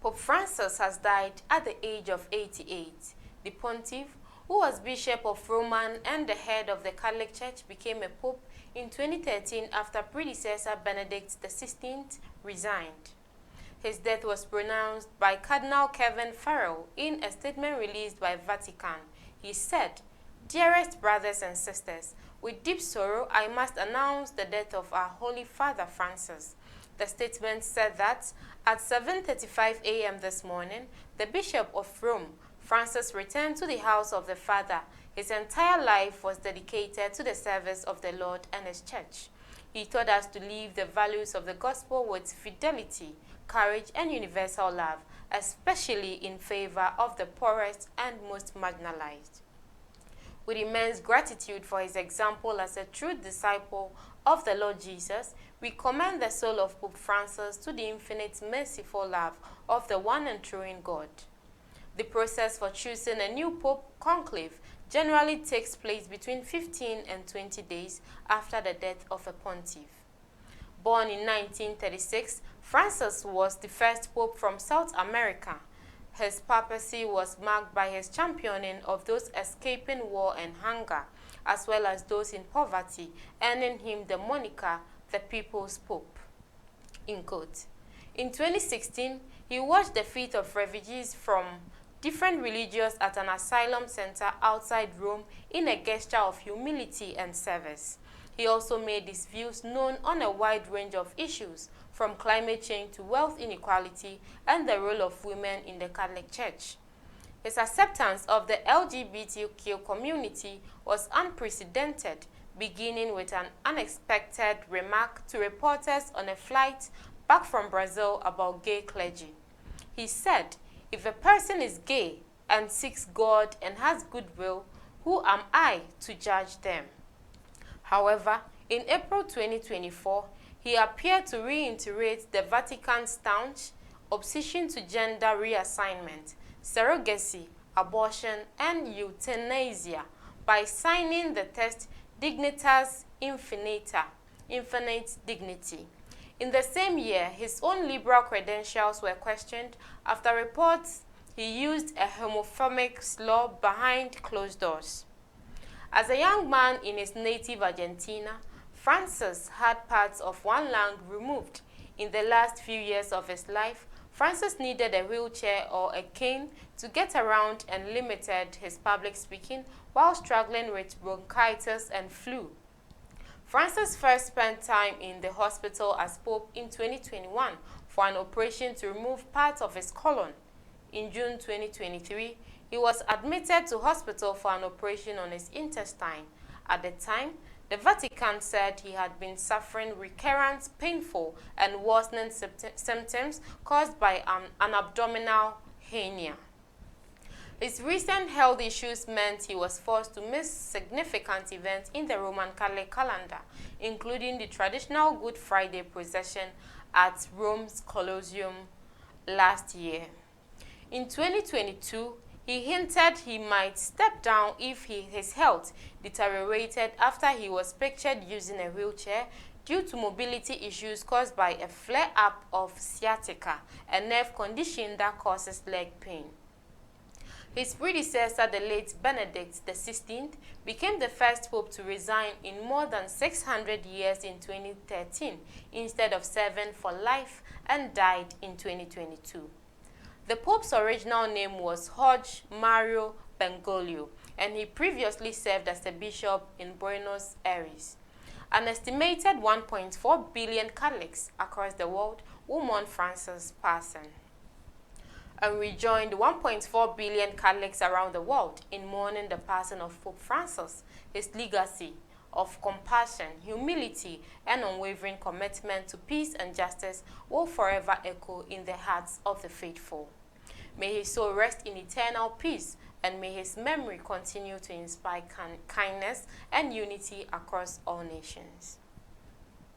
Pope Francis has died at the age of 88. The pontiff, who was Bishop of Rome and the head of the Catholic Church, became a pope in 2013 after predecessor Benedict XVI resigned. His death was pronounced by Cardinal Kevin Farrell in a statement released by Vatican. He said, "Dearest brothers and sisters, with deep sorrow I must announce the death of our Holy Father Francis." The statement said that at 7:35 a.m. this morning, the Bishop of Rome, Francis, returned to the house of the Father. His entire life was dedicated to the service of the Lord and His Church. He taught us to live the values of the gospel with fidelity, courage, and universal love, especially in favor of the poorest and most marginalized. With immense gratitude for his example as a true disciple of the Lord Jesus, we commend the soul of Pope Francis to the infinite merciful love of the one and true God. The process for choosing a new Pope conclave generally takes place between 15 and 20 days after the death of a pontiff. Born in 1936, Francis was the first Pope from South America. His papacy was marked by his championing of those escaping war and hunger, as well as those in poverty, earning him the moniker the People's Pope. In 2016, he washed the feet of refugees from different religions at an asylum center outside Rome in a gesture of humility and service. He also made his views known on a wide range of issues, from climate change to wealth inequality and the role of women in the Catholic Church. His acceptance of the LGBTQ community was unprecedented, beginning with an unexpected remark to reporters on a flight back from Brazil about gay clergy. He said, "If a person is gay and seeks God and has goodwill, who am I to judge them?" However, in April 2024, he appeared to reiterate the Vatican's staunch opposition to gender reassignment, surrogacy, abortion, and euthanasia by signing the text Dignitas Infinita, infinite dignity. In the same year, his own liberal credentials were questioned after reports he used a homophobic slur behind closed doors. As a young man in his native Argentina, Francis had parts of one lung removed. In the last few years of his life, Francis needed a wheelchair or a cane to get around and limited his public speaking while struggling with bronchitis and flu. Francis first spent time in the hospital as Pope in 2021 for an operation to remove part of his colon. In June 2023, he was admitted to hospital for an operation on his intestine. At the time, the Vatican said he had been suffering recurrent, painful, and worsening symptoms caused by an abdominal hernia. His recent health issues meant he was forced to miss significant events in the Roman Catholic calendar, including the traditional Good Friday procession at Rome's Colosseum last year. In 2022, he hinted he might step down if his health deteriorated after he was pictured using a wheelchair due to mobility issues caused by a flare-up of sciatica, a nerve condition that causes leg pain. His predecessor, the late Benedict XVI, became the first pope to resign in more than 600 years in 2013 instead of serving for life, and died in 2022. The pope's original name was Jorge Mario Bergoglio, and he previously served as a bishop in Buenos Aires. An estimated 1.4 billion Catholics across the world will mourn Francis' passing. And we joined 1.4 billion Catholics around the world in mourning the passing of Pope Francis. His legacy of compassion, humility, and unwavering commitment to peace and justice will forever echo in the hearts of the faithful. May his soul rest in eternal peace, and may his memory continue to inspire kindness and unity across all nations.